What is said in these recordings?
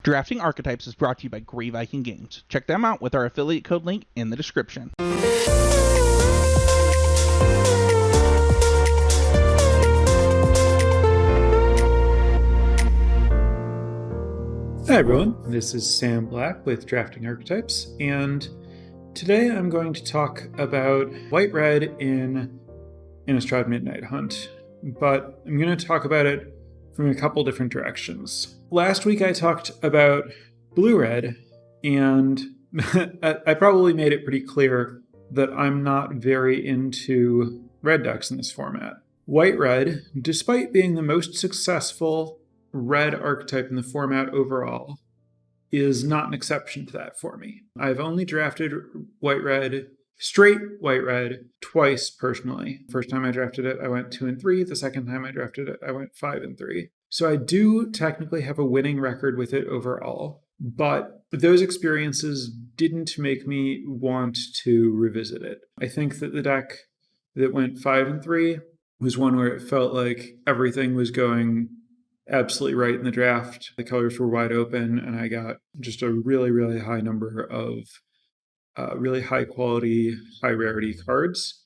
Drafting Archetypes is brought to you by Grey Viking Games. Check them out with our affiliate code link in the description. Hi everyone, this is Sam Black with Drafting Archetypes, and today I'm going to talk about white-red in Innistrad Midnight Hunt, but I'm going to talk about it from a couple different directions. Last week I talked about blue-red, and I probably made it pretty clear that I'm not very into red decks in this format. White-red, despite being the most successful red archetype in the format overall, is not an exception to that for me. I've only drafted white-red, straight white-red, twice personally. First time I drafted it, I went 2 and 3. The second time I drafted it, I went 5 and 3. So I do technically have a winning record with it overall, but those experiences didn't make me want to revisit it. I think that the deck that went 5 and 3 was one where it felt like everything was going absolutely right in the draft. The colors were wide open, and I got just a really, really high number of really high quality, high rarity cards.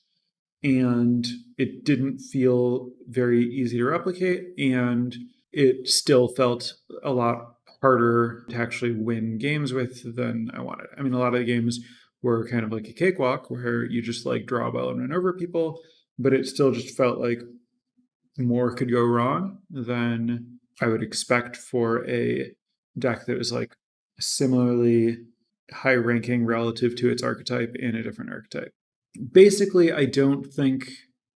And it didn't feel very easy to replicate, and it still felt a lot harder to actually win games with than I wanted. I mean, a lot of the games were kind of like a cakewalk where you just like draw well and run over people, but it still just felt like more could go wrong than I would expect for a deck that was like similarly high ranking relative to its archetype in a different archetype. Basically, I don't think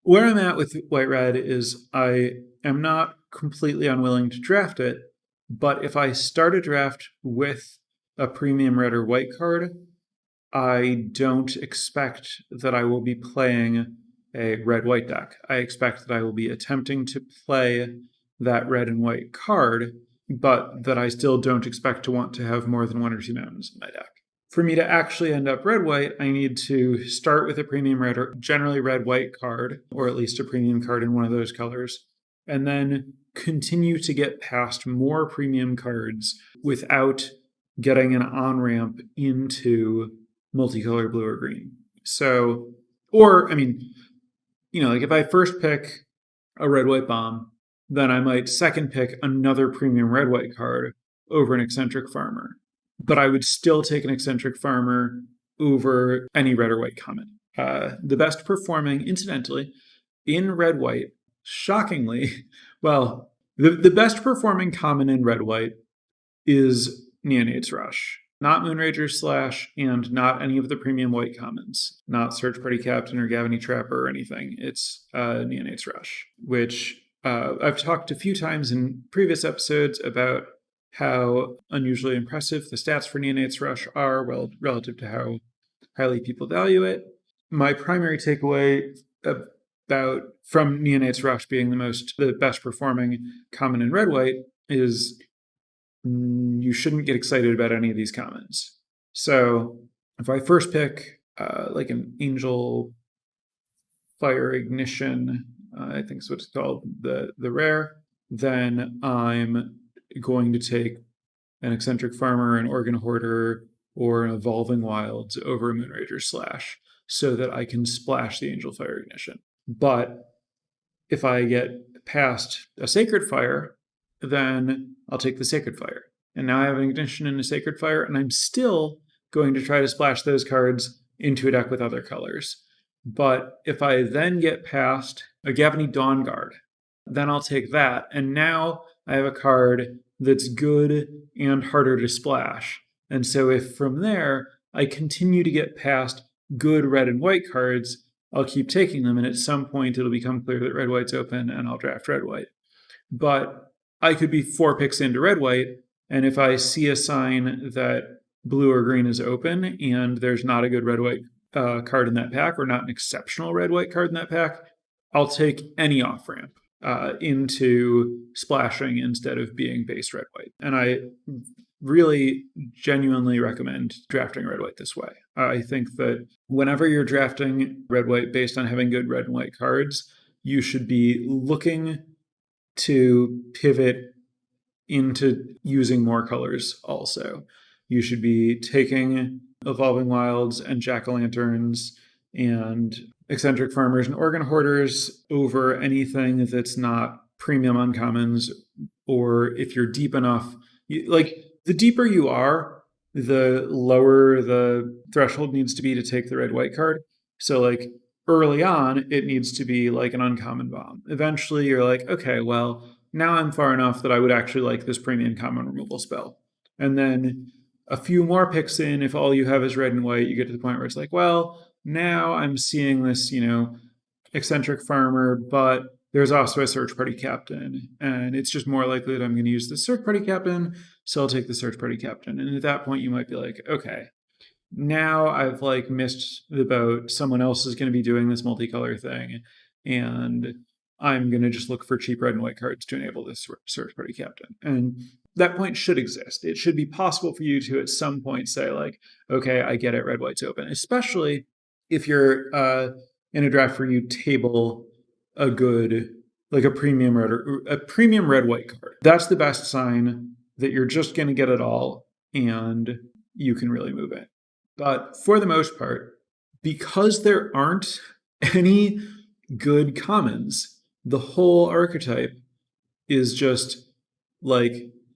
where I'm at with white-red is I am not completely unwilling to draft it, but if I start a draft with a premium red or white card, I don't expect that I will be playing a red-white deck. I expect that I will be attempting to play that red and white card, but that I still don't expect to want to have more than 1 or 2 mountains in my deck. For me to actually end up red-white, I need to start with a premium red or generally red-white card, or at least a premium card in one of those colors, and then continue to get past more premium cards without getting an on-ramp into multicolor blue or green. So, or, I mean, like if I first pick a red-white bomb, then I might second pick another premium red-white card over an Eccentric Farmer. But I would still take an Eccentric Farmer over any red or white common. The best performing, incidentally, in red-white, shockingly, well, the best performing common in red-white is Neonate's Rush. Not Moonrager Slash, and not any of the premium white commons. Not Search Party Captain or Gavany Trapper or anything. It's Neonate's Rush, which I've talked a few times in previous episodes about how unusually impressive the stats for Neonate's Rush are relative to how highly people value it. My primary takeaway from Neonate's Rush being the best performing common in red-white is you shouldn't get excited about any of these commons. So if I first pick like an Angel Fire Ignition, I think is what it's called, the rare, then I'm going to take an Eccentric Farmer, an Organ Hoarder, or an Evolving Wilds over a Moonrager Slash so that I can splash the Angel Fire Ignition. But if I get past a Sacred Fire, then I'll take the Sacred Fire. And now I have an Ignition and a Sacred Fire, and I'm still going to try to splash those cards into a deck with other colors. But if I then get past a Gavany Dawnguard, then I'll take that. And now I have a card that's good and harder to splash. And so if from there I continue to get past good red and white cards, I'll keep taking them. And at some point it'll become clear that red-white's open and I'll draft red-white. But I could be 4 picks into red-white, and if I see a sign that blue or green is open and there's not a good red-white card in that pack, or not an exceptional red-white card in that pack, I'll take any off-ramp into splashing instead of being base red-white. And I really genuinely recommend drafting red-white this way. I think that whenever you're drafting red-white based on having good red and white cards, you should be looking to pivot into using more colors also. You should be taking Evolving Wilds and Jack-o'-lanterns and Eccentric Farmers and Organ Hoarders over anything that's not premium uncommons, or if you're deep enough, the deeper you are, the lower the threshold needs to be to take the red-white card. So like early on, it needs to be like an uncommon bomb. Eventually you're like, okay, well, now I'm far enough that I would actually like this premium common removal spell. And then a few more picks in, if all you have is red and white, you get to the point where it's like, well, now I'm seeing this, eccentric farmer, but there's also a search party captain, and it's just more likely that I'm going to use the search party captain, so I'll take the search party captain. And at that point, you might be like, okay, now I've missed the boat. Someone else is going to be doing this multicolor thing, and I'm going to just look for cheap red and white cards to enable this search party captain. And that point should exist. It should be possible for you to at some point say okay, I get it, red, white's open, especially if you're in a draft where you table a good, a premium red white card. That's the best sign that you're just going to get it all and you can really move it. But for the most part, because there aren't any good commons, the whole archetype is just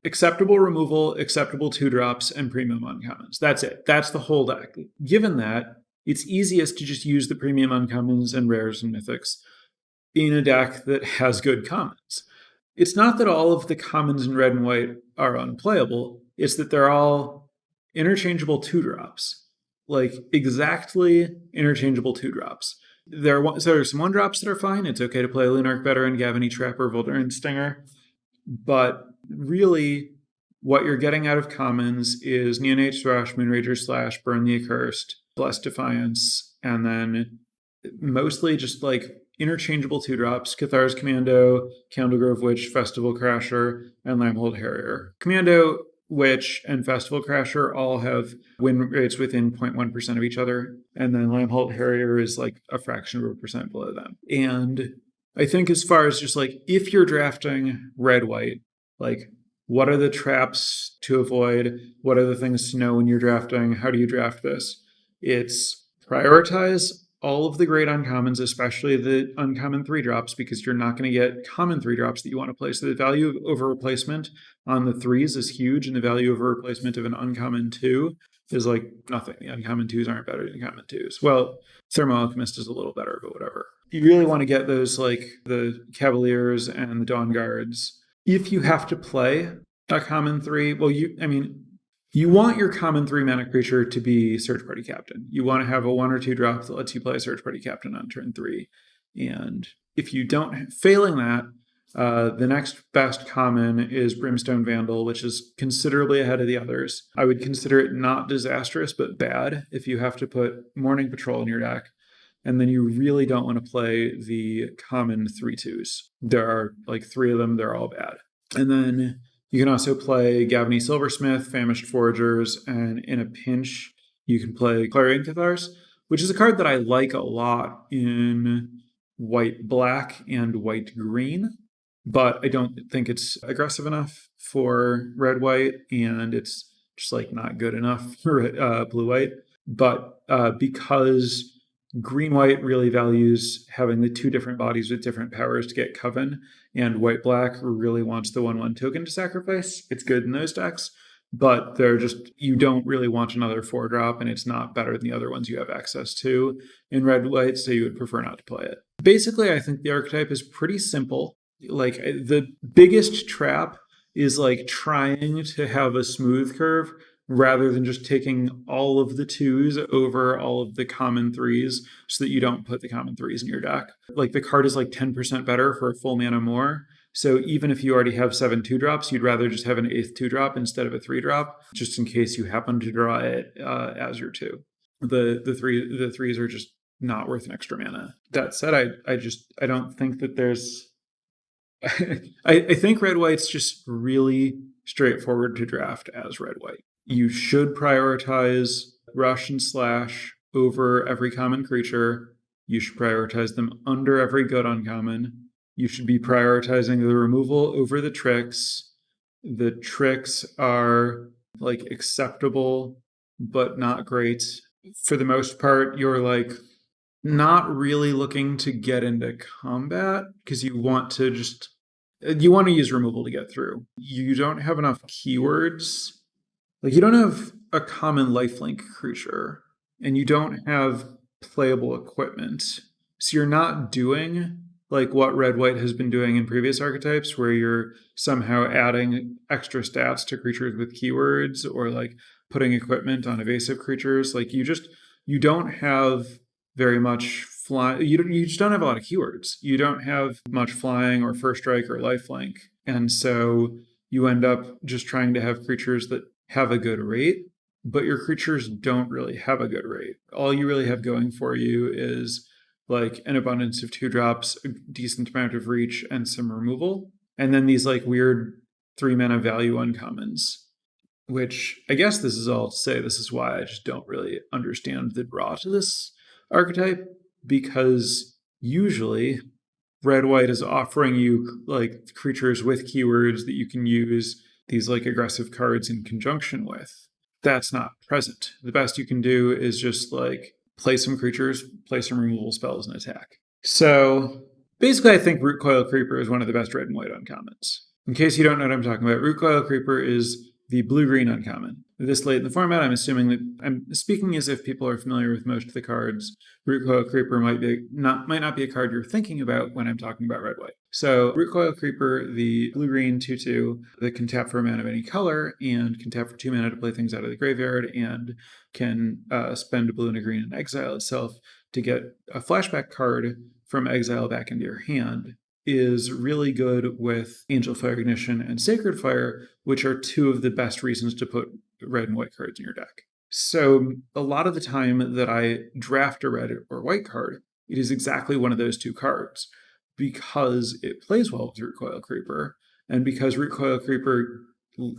acceptable removal, acceptable 2-drops, and premium uncommons. That's it. That's the whole deck. Given that, it's easiest to just use the premium uncommons and rares and mythics in a deck that has good commons. It's not that all of the commons in red and white are unplayable. It's that they're all interchangeable 2-drops. Exactly interchangeable 2-drops. There are some 1-drops that are fine. It's okay to play Lunarch Veteran, Gavany Trapper, Voldaren Stinger. But really, what you're getting out of commons is Neonate Thrush, Moonrager Slash, Burn the Accursed, Blessed Defiance, and then mostly just interchangeable 2-drops, Cathar's Commando, Candlegrove Witch, Festival Crasher, and Lambhold Harrier. Commando, Witch, and Festival Crasher all have win rates within 0.1% of each other, and then Lambhold Harrier is a fraction of a percent below them. And I think as far as just if you're drafting red-white, what are the traps to avoid? What are the things to know when you're drafting? How do you draft this? It's prioritize all of the great uncommons, especially the uncommon 3-drops, because you're not going to get common 3-drops that you want to play. So the value of over replacement on the 3s is huge, and the value of replacement of an uncommon 2 is nothing. The uncommon 2s aren't better than common 2s. Well, Thermo Alchemist is a little better, but whatever. You really want to get those the Cavaliers and the Dawn Guards. If you have to play a common 3, you want your common 3-mana creature to be Search Party Captain. You want to have a 1 or 2 drop that lets you play Search Party Captain on turn 3. And if you don't, failing that, the next best common is Brimstone Vandal, which is considerably ahead of the others. I would consider it not disastrous, but bad if you have to put Morning Patrol in your deck. And then you really don't want to play the common 3/2s. There are 3 of them, they're all bad. And then you can also play Gavany Silversmith, Famished Foragers, and in a pinch, you can play Clarion Cathars, which is a card that I like a lot in white-black and white-green, but I don't think it's aggressive enough for red-white, and it's just not good enough for blue-white. But because green-white really values having the 2 different bodies with different powers to get Coven, and white-black really wants the 1/1 token to sacrifice. It's good in those decks, but you don't really want another 4-drop, and it's not better than the other ones you have access to in red-white, so you would prefer not to play it. Basically, I think the archetype is pretty simple. The biggest trap is trying to have a smooth curve rather than just taking all of the 2s over all of the common 3s so that you don't put the common 3s in your deck. The card is 10% better for a full mana more. So even if you already have 7 2-drops, you'd rather just have an 8th 2-drop instead of a 3-drop, just in case you happen to draw it as your 2. The 3s are just not worth an extra mana. That said, I don't think that there's... I think red-white's just really straightforward to draft as red-white. You should prioritize Rush and Slash over every common creature. You should prioritize them under every good uncommon. You should be prioritizing the removal over the tricks. The tricks are like acceptable, but not great. For the most part, you're like not really looking to get into combat because you want to use removal to get through. You don't have enough keywords. Like you don't have a common lifelink creature, and you don't have playable equipment. So you're not doing like what red white has been doing in previous archetypes, where you're somehow adding extra stats to creatures with keywords or like putting equipment on evasive creatures. Like you don't have very much fly. You just don't have a lot of keywords. You don't have much flying or first strike or lifelink, and so you end up just trying to have creatures that have a good rate, but your creatures don't really have a good rate. All you really have going for you is like an abundance of 2-drops, a decent amount of reach, and some removal. And then these like weird 3-mana value uncommons, which I guess this is all to say this is why I just don't really understand the draw to this archetype, because usually red white is offering you like creatures with keywords that you can use these like aggressive cards in conjunction with. That's not present. The best you can do is just like play some creatures, play some removal spells, and attack. So basically, I think Root Coil Creeper is one of the best red and white uncommons. In case you don't know what I'm talking about, Root Coil Creeper is the blue-green uncommon. This late in the format, I'm assuming that I'm speaking as if people are familiar with most of the cards. Root Coil Creeper might not be a card you're thinking about when I'm talking about red-white. So Root Coil Creeper, the blue-green 2/2 that can tap for a mana of any color and can tap for 2 mana to play things out of the graveyard and can spend a blue and a green and exile itself to get a flashback card from exile back into your hand, is really good with Angel Fire Ignition and Sacred Fire, which are two of the best reasons to put red and white cards in your deck. So a lot of the time that I draft a red or white card, it is exactly one of those two cards, because it plays well with Root Coil Creeper, and because Root Coil Creeper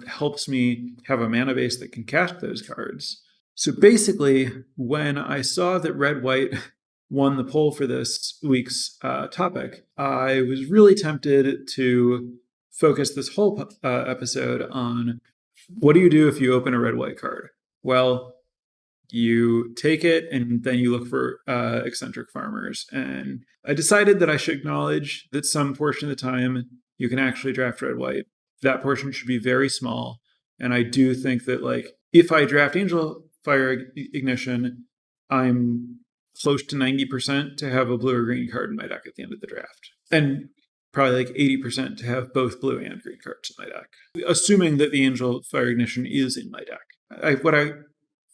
helps me have a mana base that can cast those cards. So basically, when I saw that red-white won the poll for this week's topic, I was really tempted to focus this whole episode on what do you do if you open a red-white card? Well, you take it and then you look for eccentric farmers. And I decided that I should acknowledge that some portion of the time you can actually draft red-white. That portion should be very small. And I do think that like if I draft Angel Fire Ignition, I'm close to 90% to have a blue or green card in my deck at the end of the draft. And probably like 80% to have both blue and green cards in my deck, assuming that the Angel Fire Ignition is in my deck. What I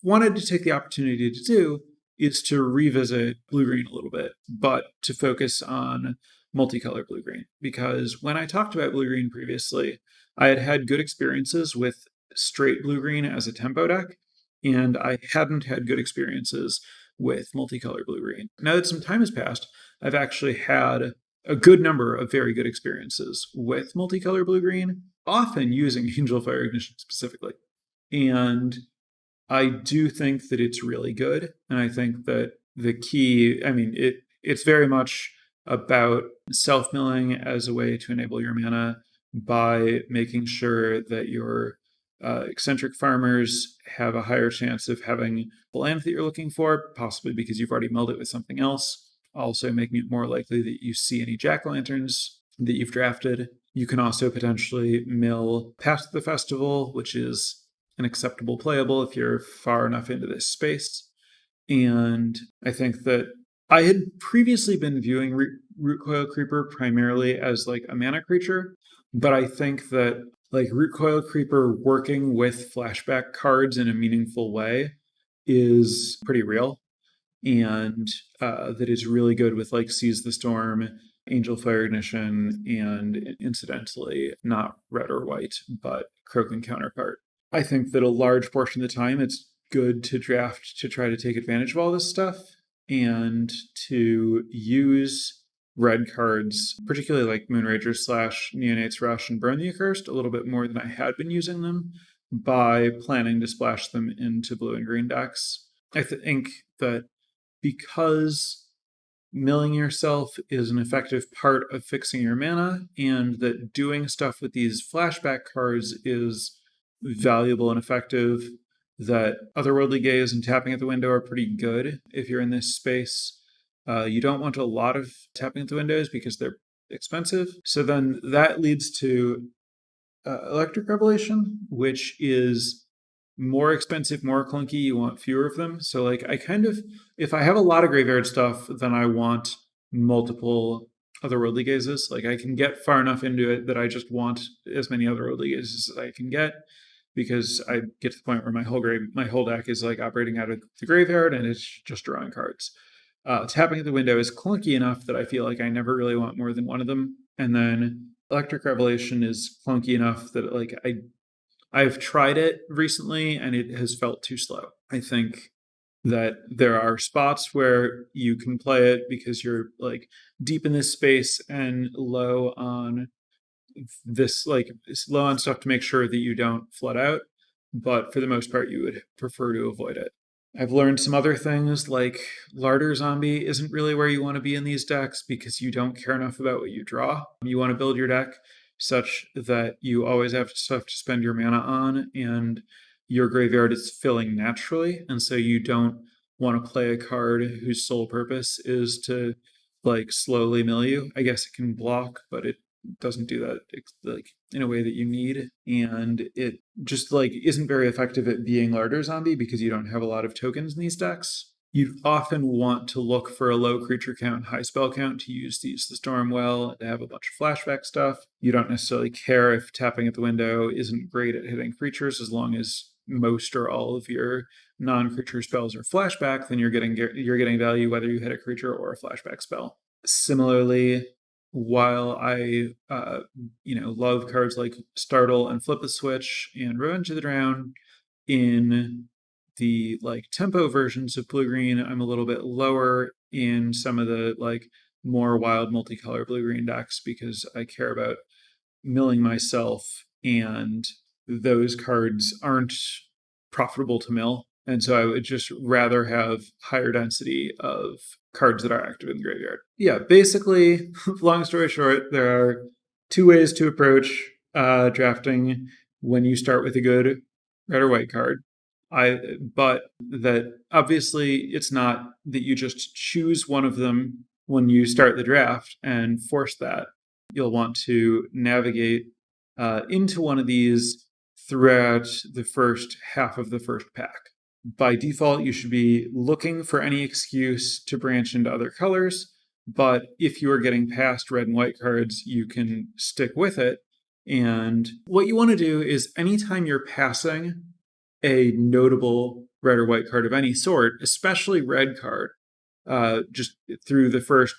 wanted to take the opportunity to do is to revisit blue-green a little bit, but to focus on multicolor blue-green. Because when I talked about blue-green previously, I had had good experiences with straight blue-green as a tempo deck, and I hadn't had good experiences with multicolor blue-green. Now that some time has passed, I've actually had a good number of very good experiences with multicolor blue-green, often using Angel Fire Ignition specifically. And I do think that it's really good. And I think that the key, it's very much about self-milling as a way to enable your mana by making sure that your eccentric farmers have a higher chance of having the land that you're looking for, possibly because you've already milled it with something else. Also making it more likely that you see any jack-o'-lanterns that you've drafted. You can also potentially mill past the festival, which is an acceptable playable if you're far enough into this space. And I think that I had previously been viewing Root Coil Creeper primarily as like a mana creature, but I think that like Root Coil Creeper working with flashback cards in a meaningful way is pretty real, and that is really good with like Seize the Storm, Angel Fire Ignition, and incidentally, not red or white, but Croaking Counterpart. I think that a large portion of the time it's good to draft to try to take advantage of all this stuff and to use red cards, particularly like Moonrager / Neonate's Rush and Burn the Accursed, a little bit more than I had been using them, by planning to splash them into blue and green decks. I think that because milling yourself is an effective part of fixing your mana, and that doing stuff with these flashback cards is valuable and effective, that Otherworldly Gaze and Tapping at the Window are pretty good if you're in this space. You don't want a lot of Tapping at the Windows because they're expensive. So then that leads to Electric Revelation, which is more expensive, more clunky. You want fewer of them. So like if I have a lot of graveyard stuff, then I want multiple Otherworldly Gazes. Like I can get far enough into it that I just want as many Otherworldly Gazes as I can get, because I get to the point where my whole deck is like operating out of the graveyard and it's just drawing cards. Tapping at the Window is clunky enough that I feel like I never really want more than one of them. And then Electric Revelation is clunky enough that like I've tried it recently and it has felt too slow. I think that there are spots where you can play it because you're like deep in this space and low on stuff to make sure that you don't flood out. But for the most part, you would prefer to avoid it. I've learned some other things, like Larder Zombie isn't really where you want to be in these decks because you don't care enough about what you draw. You want to build your deck such that you always have stuff to spend your mana on, and your graveyard is filling naturally, and so you don't want to play a card whose sole purpose is to like slowly mill you. I guess it can block, but it doesn't do that like in a way that you need, and it just like isn't very effective at being Larder Zombie because you don't have a lot of tokens in these decks. You often want to look for a low creature count, high spell count to use the Storm well, to have a bunch of flashback stuff. You don't necessarily care if Tapping at the Window isn't great at hitting creatures, as long as most or all of your non-creature spells are flashback, then you're getting value whether you hit a creature or a flashback spell. Similarly, while I love cards like Startle and Flip a Switch and Revenge of the Drown, in the like tempo versions of blue-green, I'm a little bit lower in some of the like more wild multicolor blue-green decks because I care about milling myself, and those cards aren't profitable to mill. And so I would just rather have higher density of cards that are active in the graveyard. Yeah, basically, long story short, there are two ways to approach drafting when you start with a good red or white card. But that obviously it's not that you just choose one of them when you start the draft and force that. You'll want to navigate into one of these throughout the first half of the first pack. By default, you should be looking for any excuse to branch into other colors, but if you are getting past red and white cards, you can stick with it. And what you want to do is anytime you're passing a notable red or white card of any sort, especially red card, just through the first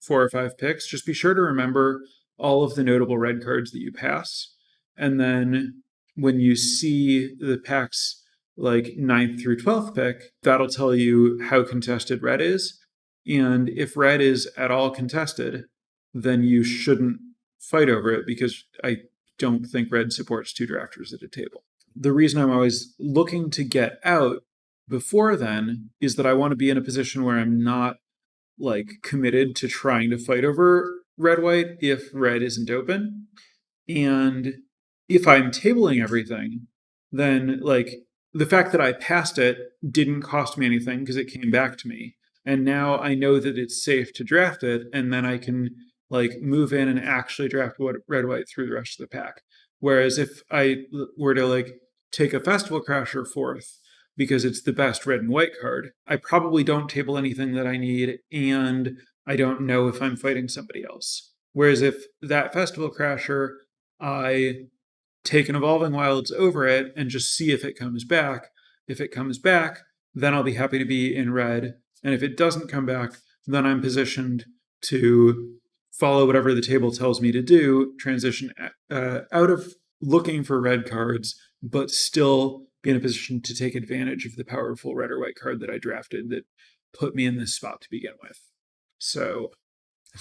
4 or 5 picks, just be sure to remember all of the notable red cards that you pass. And then when you see the pack's like 9th through 12th pick, that'll tell you how contested red is. And if red is at all contested, then you shouldn't fight over it, because I don't think red supports 2 drafters at a table. The reason I'm always looking to get out before then is that I want to be in a position where I'm not like committed to trying to fight over red-white if red isn't open. And if I'm tabling everything, then like the fact that I passed it didn't cost me anything because it came back to me. And now I know that it's safe to draft it, and then I can like move in and actually draft red-white through the rest of the pack. Whereas if I were to like take a Festival Crasher fourth because it's the best red and white card, I probably don't table anything that I need, and I don't know if I'm fighting somebody else. Whereas if that Festival Crasher, I take an Evolving Wilds over it and just see if it comes back. If it comes back, then I'll be happy to be in red. And if it doesn't come back, then I'm positioned to follow whatever the table tells me to do, transition out of looking for red cards, but still be in a position to take advantage of the powerful red or white card that I drafted that put me in this spot to begin with. So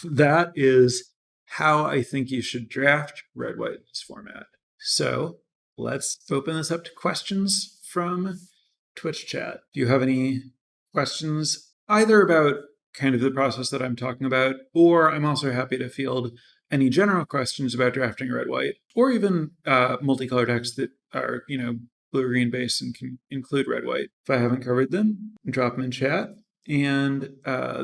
that is how I think you should draft red-white in this format. So let's open this up to questions from Twitch chat. If you have any questions either about kind of the process that I'm talking about, or I'm also happy to field any general questions about drafting red-white, or even multicolor decks that are, blue-green based and can include red-white. If I haven't covered them, drop them in chat. And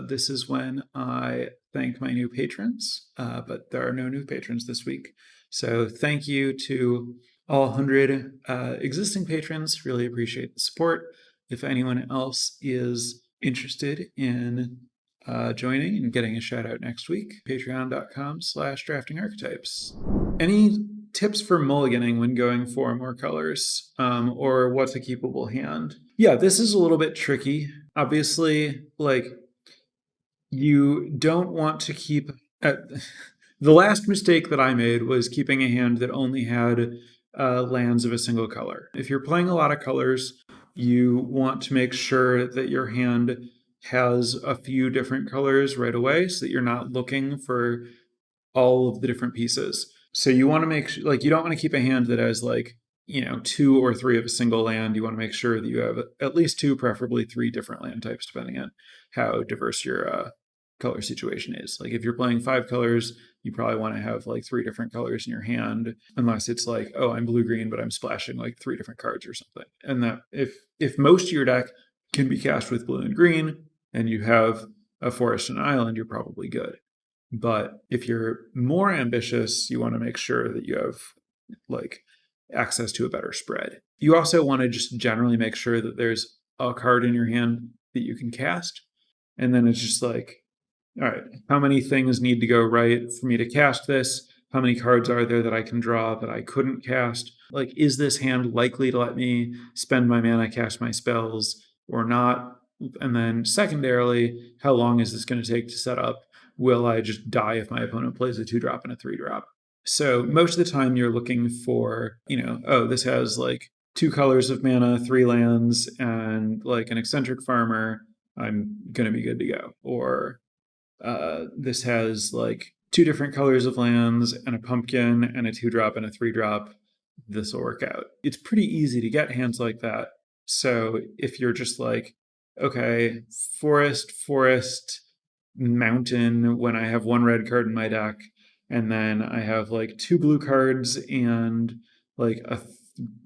this is when I thank my new patrons, but there are no new patrons this week. So thank you to all 100 existing patrons. Really appreciate the support. If anyone else is interested in joining and getting a shout out next week, patreon.com/draftingarchetypes. Any tips for mulliganing when going for more colors, or what's a keepable hand? Yeah, this is a little bit tricky. Obviously, you don't want to keep... the last mistake that I made was keeping a hand that only had lands of a single color. If you're playing a lot of colors, you want to make sure that your hand has a few different colors right away so that you're not looking for all of the different pieces. So you want to make sure, you don't want to keep a hand that has 2 or 3 of a single land. You want to make sure that you have at least 2, preferably 3 different land types, depending on how diverse your color situation is. If you're playing 5 colors, you probably want to have 3 different colors in your hand, unless it's oh, I'm blue-green, but I'm splashing 3 different cards or something. And that if most of your deck can be cast with blue and green, and you have a forest and island, you're probably good. But if you're more ambitious, you want to make sure that you have access to a better spread. You also want to just generally make sure that there's a card in your hand that you can cast. And then it's just all right, how many things need to go right for me to cast this? How many cards are there that I can draw that I couldn't cast? Is this hand likely to let me spend my mana, cast my spells, or not? And then secondarily, how long is this going to take to set up? Will I just die if my opponent plays a 2-drop and a 3-drop? So most of the time you're looking for, this has 2 colors of mana, 3 lands, and an Eccentric Farmer, I'm going to be good to go. Or this has 2 different colors of lands and a pumpkin and a 2-drop and a 3-drop. This will work out. It's pretty easy to get hands like that. So if you're just okay, forest, mountain, when I have 1 red card in my deck, and then I have 2 blue cards and a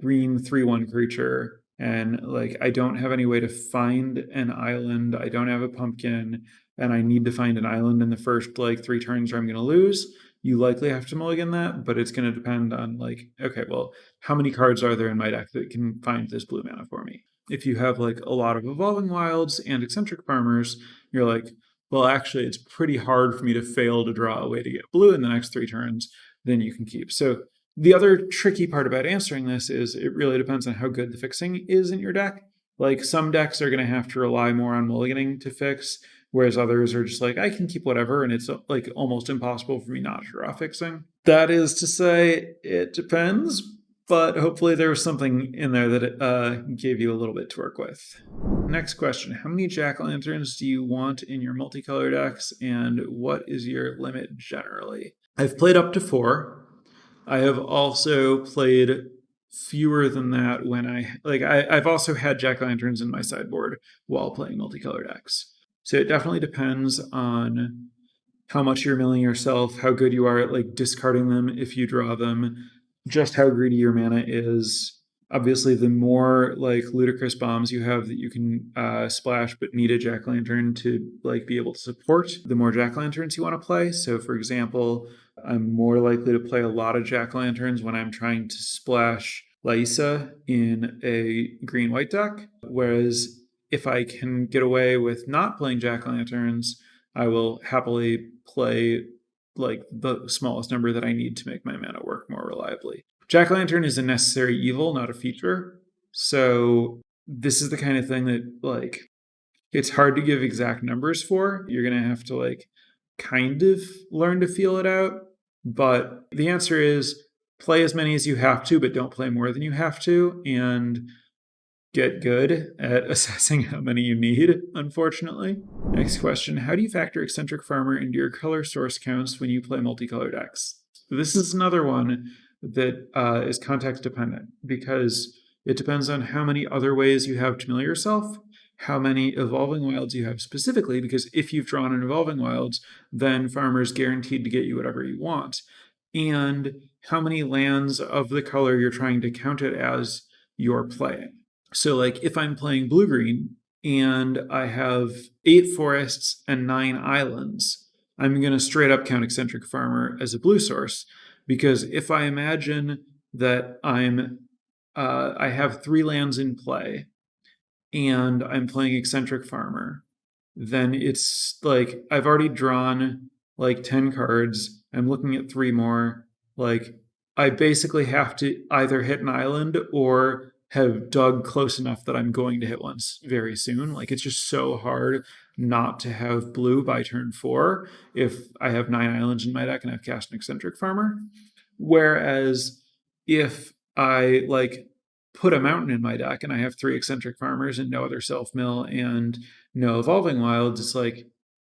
green 3/1 creature, and I don't have any way to find an island, I don't have a pumpkin, and I need to find an island in the first 3 turns or I'm going to lose, you likely have to mulligan that, but it's going to depend on okay, well, how many cards are there in my deck that can find this blue mana for me? If you have a lot of Evolving Wilds and Eccentric Farmers, you're well, actually, it's pretty hard for me to fail to draw a way to get blue in the next 3 turns, then you can keep. So the other tricky part about answering this is it really depends on how good the fixing is in your deck. Some decks are going to have to rely more on mulliganing to fix, whereas others are just I can keep whatever, and it's almost impossible for me not to draw fixing. That is to say, it depends, but hopefully there was something in there that gave you a little bit to work with. Next question, how many jack-o'-lanterns do you want in your multicolor decks, and what is your limit generally? I've played up to 4. I have also played fewer than that when I've also had jack-o'-lanterns in my sideboard while playing multicolor decks. So it definitely depends on how much you're milling yourself, how good you are at discarding them if you draw them, just how greedy your mana is. Obviously, the more ludicrous bombs you have that you can splash but need a jack-o'-lantern to be able to support, the more jack-o'-lanterns you want to play. So for example, I'm more likely to play a lot of jack-o'-lanterns when I'm trying to splash Laisa in a green-white deck, whereas if I can get away with not playing jack-o'-lanterns, I will happily play the smallest number that I need to make my mana work more reliably. Jack-o'-lantern is a necessary evil, not a feature. So this is the kind of thing that it's hard to give exact numbers for. You're going to have to kind of learn to feel it out. But the answer is play as many as you have to, but don't play more than you have to, and get good at assessing how many you need, unfortunately. Next question, how do you factor Eccentric Farmer into your color source counts when you play multicolor decks? This is another one that is context dependent, because it depends on how many other ways you have to mill yourself, how many Evolving Wilds you have specifically, because if you've drawn an Evolving Wilds, then Farmer's guaranteed to get you whatever you want, and how many lands of the color you're trying to count it as you're playing. So like if I'm playing blue-green and I have 8 forests and 9 islands, I'm going to straight up count Eccentric Farmer as a blue source, because if I imagine that I have 3 lands in play and I'm playing Eccentric Farmer, then it's like I've already drawn like 10 cards. I'm looking at 3 more. Like I basically have to either hit an island or have dug close enough that I'm going to hit one very soon. Like it's just so hard not to have blue by turn 4 if I have 9 islands in my deck and I've cast an Eccentric Farmer. Whereas if I like put a mountain in my deck and I have 3 Eccentric Farmers and no other self-mill and no Evolving Wilds, it's like,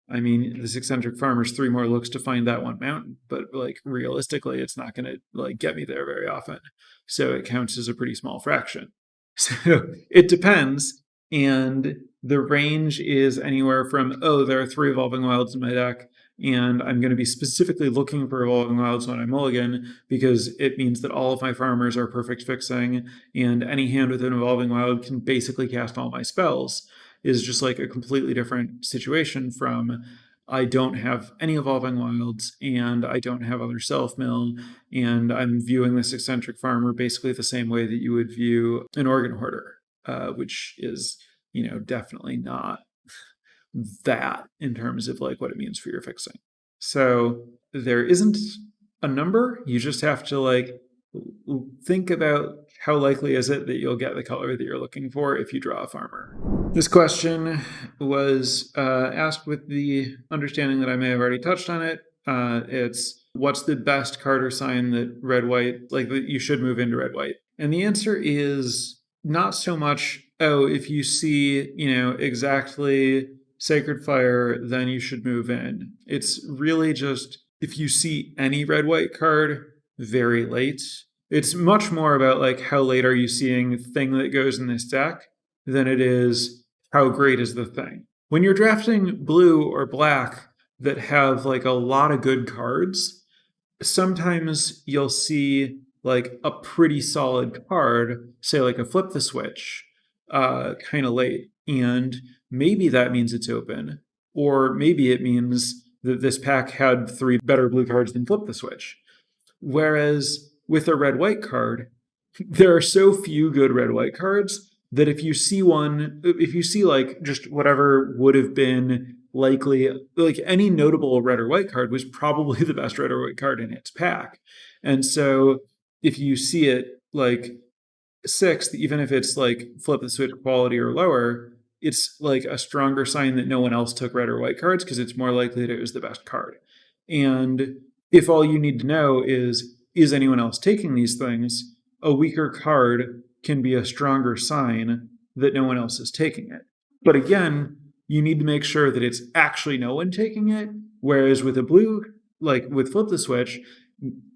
I mean, this Eccentric Farmer's 3 more looks to find that one mountain, but like realistically, it's not going to like get me there very often. So it counts as a pretty small fraction. So it depends. And the range is anywhere from, oh, there are 3 Evolving Wilds in my deck, and I'm going to be specifically looking for Evolving Wilds when I mulligan, because it means that all of my farmers are perfect fixing, and any hand with an Evolving Wild can basically cast all my spells, is just like a completely different situation from I don't have any Evolving Wilds and I don't have other self-mill, and I'm viewing this Eccentric Farmer basically the same way that you would view an Organ Hoarder, which is, definitely not that in terms of like what it means for your fixing. So there isn't a number. You just have to like think about how likely is it that you'll get the color that you're looking for if you draw a farmer. This question was asked with the understanding that I may have already touched on it. It's what's the best card or sign that red-white, like that you should move into red-white? And the answer is not so much, oh, if you see, exactly Sacred Fire, then you should move in. It's really just if you see any red-white card very late. It's much more about like how late are you seeing the thing that goes in this deck than it is how great is the thing. When you're drafting blue or black that have like a lot of good cards, sometimes you'll see like a pretty solid card, say like a Flip the Switch, kind of late. And maybe that means it's open, or maybe it means that this pack had 3 better blue cards than Flip the Switch. Whereas with a red-white card, there are so few good red-white cards that if you see like just whatever would have been likely, like any notable red or white card was probably the best red or white card in its pack. And so if you see it like 6th, even if it's like Flip the Switch quality or lower, it's like a stronger sign that no one else took red or white cards because it's more likely that it was the best card. And if all you need to know is anyone else taking these things, a weaker card can be a stronger sign that no one else is taking it. But again, you need to make sure that it's actually no one taking it. Whereas with a blue, like with Flip the Switch,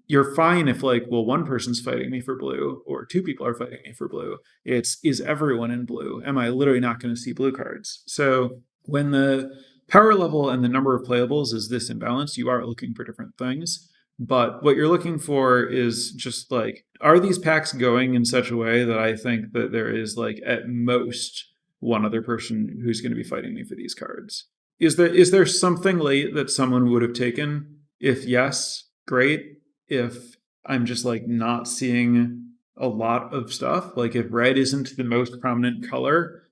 you're fine if like, well, one person's fighting me for blue or 2 people are fighting me for blue. It's, is everyone in blue? Am I literally not going to see blue cards? So when the power level and the number of playables is this imbalanced, you are looking for different things. But what you're looking for is just like, are these packs going in such a way that I think that there is like at most one other person who's going to be fighting me for these cards? Is there something late that someone would have taken? If yes, great. If I'm just like not seeing a lot of stuff, like if red isn't the most prominent color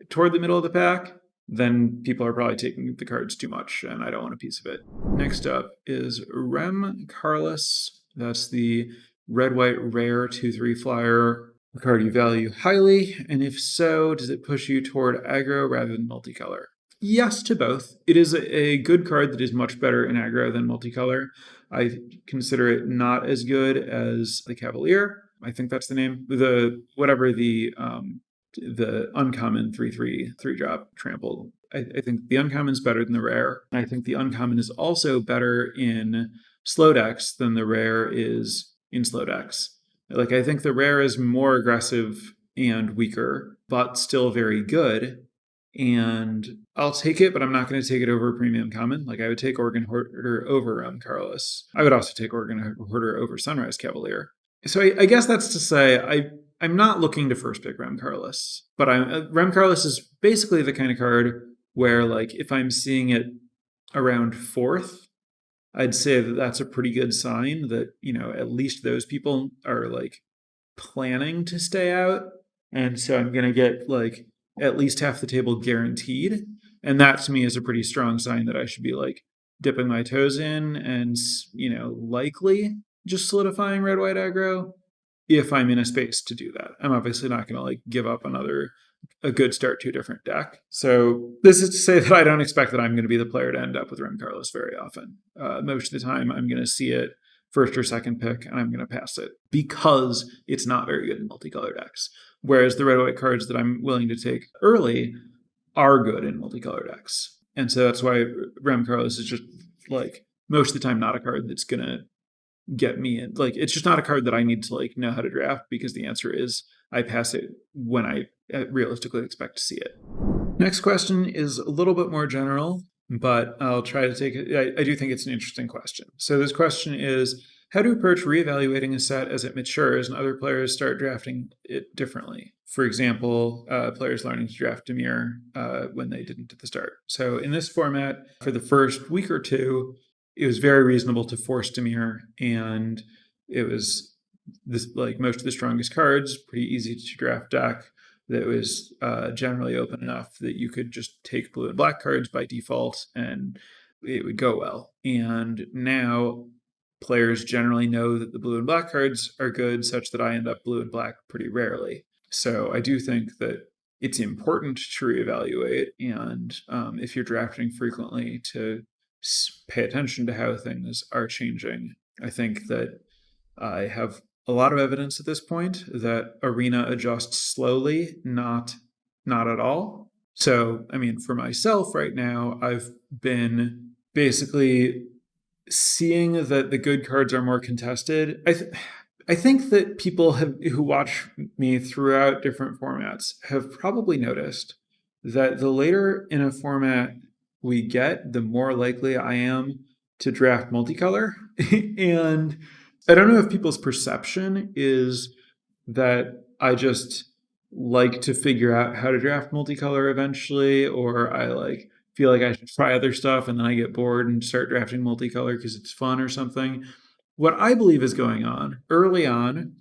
toward the middle of the pack, then people are probably taking the cards too much, and I don't want a piece of it. Next up is Rem Carlos. That's the red-white rare 2/3 flyer, a card you value highly, and if so, does it push you toward aggro rather than multicolor? Yes to both. It is a good card that is much better in aggro than multicolor. I consider it not as good as the Cavalier. I think that's the name. The uncommon 3/3 3-drop trample. I think the uncommon is better than the rare. I think the uncommon is also better in slow decks than the rare is in slow decks. Like I think the rare is more aggressive and weaker, but still very good. and I'll take it, but I'm not going to take it over Premium Common. Like, I would take Organ Hoarder over Carlos. I would also take Organ Hoarder over Sunrise Cavalier. So I guess that's to say I'm not looking to first pick Rem Carlos, but Rem Carlos is basically the kind of card where, like, if I'm seeing it around fourth, I'd say that that's a pretty good sign that, at least those people are like planning to stay out. And so I'm going to get like at least half the table guaranteed. And that to me is a pretty strong sign that I should be like dipping my toes in and, likely just solidifying red white aggro if I'm in a space to do that. I'm obviously not going to like give up a good start to a different deck. So this is to say that I don't expect that I'm going to be the player to end up with Rem Carlos very often. Most of the time I'm going to see it first or second pick, and I'm going to pass it because it's not very good in multicolor decks. Whereas the red-white cards that I'm willing to take early are good in multicolor decks. And so that's why Rem Carlos is just, like, most of the time not a card that's going to get me in. Like, it's just not a card that I need to, like, know how to draft, because the answer is I pass it when I realistically expect to see it. Next question is a little bit more general, but I'll try to take it. I do think it's an interesting question. So this question is, how to approach reevaluating a set as it matures and other players start drafting it differently? For example, players learning to draft Dimir when they didn't at the start. So in this format, for the first week or two, it was very reasonable to force Dimir, and it was like most of the strongest cards, pretty easy to draft deck that was generally open enough that you could just take blue and black cards by default and it would go well. And now players generally know that the blue and black cards are good, such that I end up blue and black pretty rarely. So I do think that it's important to reevaluate, and if you're drafting frequently, to pay attention to how things are changing. I think that I have a lot of evidence at this point that Arena adjusts slowly, not at all. So, I mean, for myself right now, I've been basically seeing that the good cards are more contested. I think that people who watch me throughout different formats have probably noticed that the later in a format we get, the more likely I am to draft multicolor. And I don't know if people's perception is that I just like to figure out how to draft multicolor eventually, or I like feel like I should try other stuff and then I get bored and start drafting multicolor because it's fun or something. What I believe is going on early on,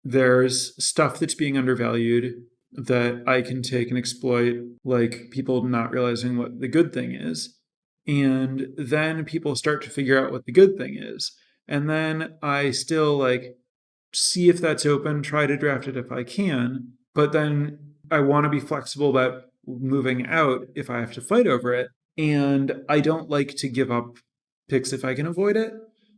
there's stuff that's being undervalued that I can take and exploit, like people not realizing what the good thing is. And then people start to figure out what the good thing is. And then I still like see if that's open, try to draft it if I can. But then I want to be flexible about moving out if I have to fight over it. And I don't like to give up picks if I can avoid it.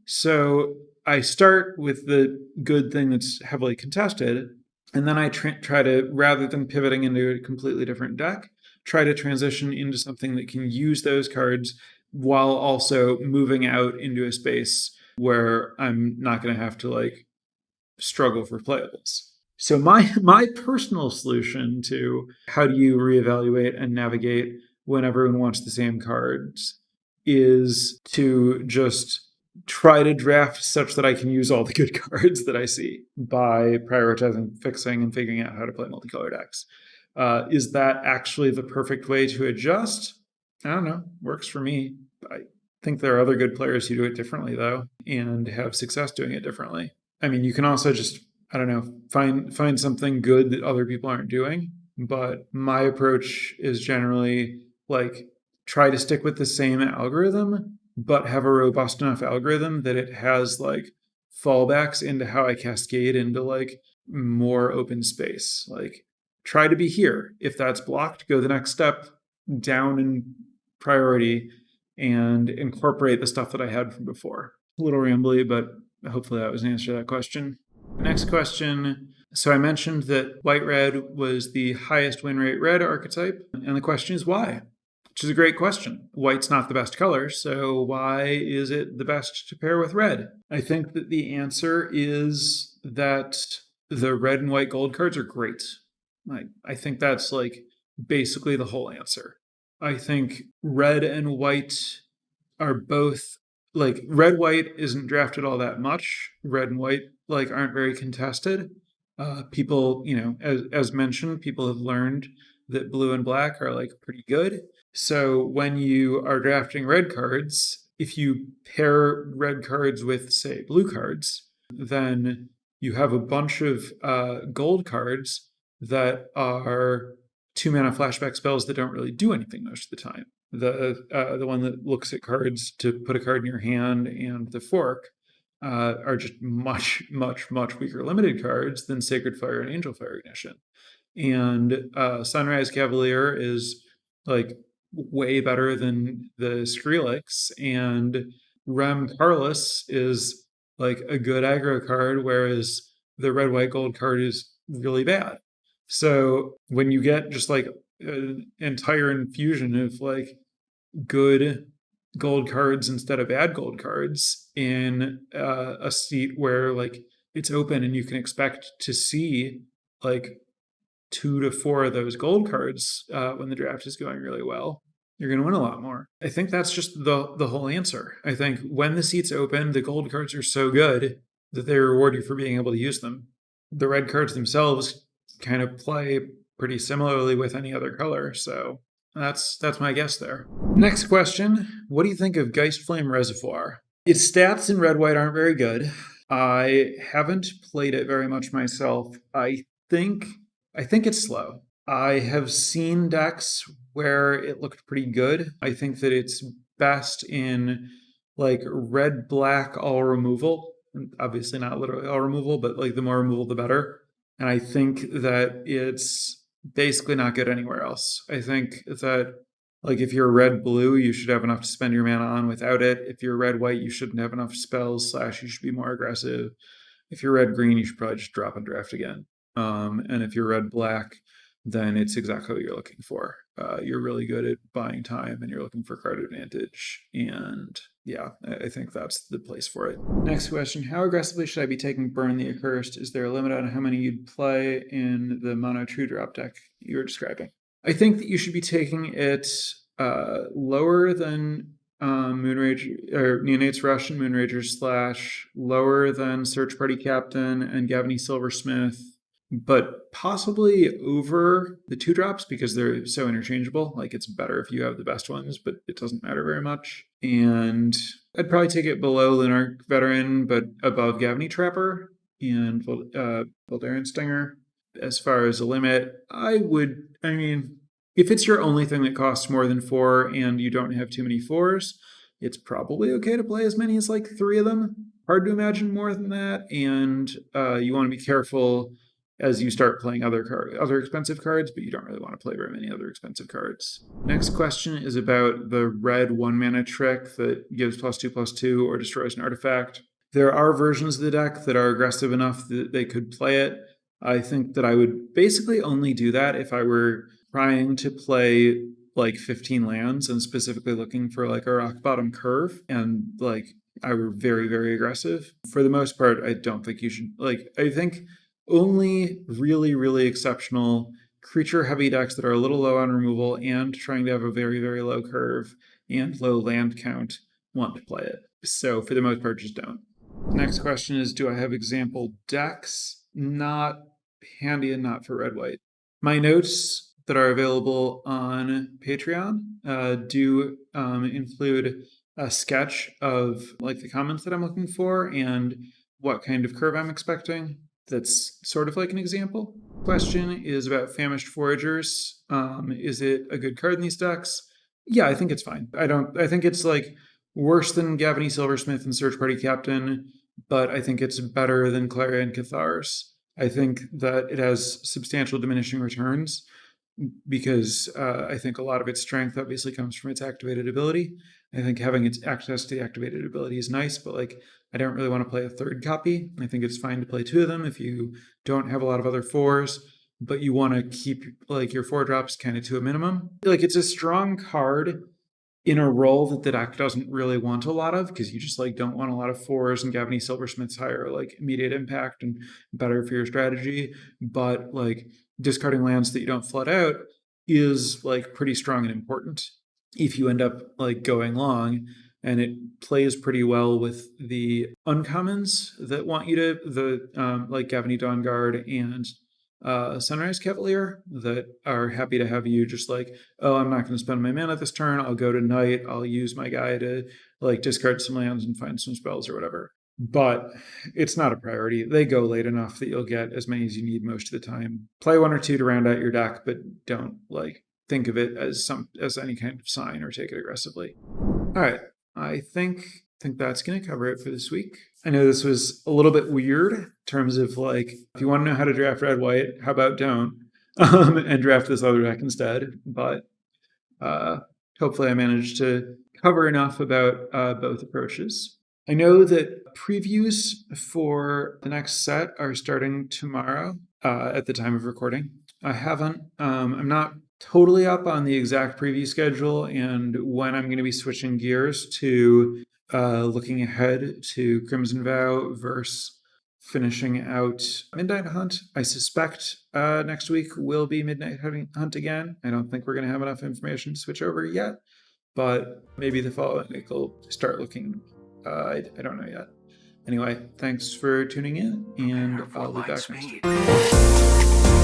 So I start with the good thing that's heavily contested. And then I try to, rather than pivoting into a completely different deck, try to transition into something that can use those cards while also moving out into a space where I'm not going to have to like struggle for playables. So my personal solution to how do you reevaluate and navigate when everyone wants the same cards is to just try to draft such that I can use all the good cards that I see by prioritizing, fixing, and figuring out how to play multicolor decks. Is that actually the perfect way to adjust? I don't know. Works for me. I think there are other good players who do it differently, though, and have success doing it differently. I mean, you can also just, I don't know, find something good that other people aren't doing. But my approach is generally like try to stick with the same algorithm, but have a robust enough algorithm that it has like fallbacks into how I cascade into like more open space. Like try to be here. If that's blocked, go the next step down in priority and incorporate the stuff that I had from before. A little rambly, but hopefully that was an answer to that question. Next question. So I mentioned that white-red was the highest win rate red archetype, and the question is why? Which is a great question. White's not the best color, so why is it the best to pair with red? I think that the answer is that the red and white gold cards are great. I think that's like basically the whole answer. I think red and white are both like red white isn't drafted all that much. Red and white like aren't very contested. People, as mentioned, people have learned that blue and black are like pretty good. So when you are drafting red cards, if you pair red cards with, say, blue cards, then you have a bunch of gold cards that are 2 mana flashback spells that don't really do anything most of the time. The one that looks at cards to put a card in your hand and the fork are just much, much, much weaker limited cards than Sacred Fire and Angel Fire Ignition. And Sunrise Cavalier is like way better than the Skrillex, and Rem Carlos is like a good aggro card, whereas the red, white, gold card is really bad. So when you get just like an entire infusion of like good gold cards instead of bad gold cards in a seat where like it's open and you can expect to see like 2 to 4 of those gold cards when the draft is going really well, you're going to win a lot more. I think that's just the whole answer. I think when the seat's open, the gold cards are so good that they reward you for being able to use them. The red cards themselves kind of play pretty similarly with any other color, so that's my guess there. Next question, what do you think of Geistflame Reservoir? Its stats in red-white aren't very good. I haven't played it very much myself. I think it's slow. I have seen decks where it looked pretty good. I think that it's best in like red, black, all removal. Obviously not literally all removal, but like the more removal, the better. And I think that it's basically not good anywhere else. I think that like if you're red blue, you should have enough to spend your mana on without it. If you're red white, you shouldn't have enough spells, / you should be more aggressive. If you're red green, you should probably just drop and draft again. And if you're red black, then it's exactly what you're looking for. You're really good at buying time and you're looking for card advantage. And yeah, I think that's the place for it. Next question, how aggressively should I be taking Burn the Accursed? Is there a limit on how many you'd play in the mono true drop deck you were describing? I think that you should be taking it lower than Moonrage or Neonate's Rush and Moonrager / lower than Search Party Captain and Gavany Silversmith, but possibly over the 2-drops because they're so interchangeable. Like it's better if you have the best ones, but it doesn't matter very much. And I'd probably take it below Lunarch Veteran, but above Gavany Trapper and Voldaren Stinger. As far as a limit, if it's your only thing that costs more than 4 and you don't have too many 4s, it's probably okay to play as many as like 3 of them. Hard to imagine more than that, and you want to be careful as you start playing other expensive cards, but you don't really want to play very many other expensive cards. Next question is about the red 1-mana trick that gives +2/+2 or destroys an artifact. There are versions of the deck that are aggressive enough that they could play it. I think that I would basically only do that if I were trying to play like 15 lands and specifically looking for like a rock bottom curve and like I were very, very aggressive. For the most part, I don't think you should I think only really, really exceptional creature heavy decks that are a little low on removal and trying to have a very, very low curve and low land count want to play it. So for the most part, just don't. Next question is, do I have example decks? Not handy and not for red white. My notes that are available on Patreon do include a sketch of like the comments that I'm looking for and what kind of curve I'm expecting. That's sort of like an example. Question is about Famished Foragers. Is it a good card in these decks? Yeah, I think it's fine. I think it's like worse than Gavany Silversmith and Search Party Captain, but I think it's better than Clarion Cathars. I think that it has substantial diminishing returns because I think a lot of its strength obviously comes from its activated ability. I think having its access to the activated ability is nice, but like I don't really want to play a 3rd copy. I think it's fine to play 2 of them if you don't have a lot of other 4s, but you want to keep like your 4-drops kind of to a minimum. Like it's a strong card in a role that the deck doesn't really want a lot of because you just like don't want a lot of 4s, and Gavany Silversmith's higher like immediate impact and better for your strategy, but like discarding lands that you don't flood out is like pretty strong and important if you end up like going long, and it plays pretty well with the uncommons that want you to like Gavany Dawnguard and Sunrise Cavalier that are happy to have you just like, oh, I'm not going to spend my mana this turn. I'll go to night. I'll use my guy to like discard some lands and find some spells or whatever. But it's not a priority. They go late enough that you'll get as many as you need most of the time. Play one or two to round out your deck, but don't like think of it as any kind of sign or take it aggressively. All right, I think that's going to cover it for this week. I know this was a little bit weird in terms of like, if you want to know how to draft red white, how about don't and draft this other deck instead. But hopefully I managed to cover enough about both approaches. I know that previews for the next set are starting tomorrow at the time of recording. I'm not totally up on the exact preview schedule and when I'm going to be switching gears to looking ahead to Crimson Vow versus finishing out Midnight Hunt. I suspect next week will be Midnight Hunt again. I don't think we're going to have enough information to switch over yet, but maybe the following week we'll start looking. I don't know yet. Anyway, thanks for tuning in, and I'll be back next week.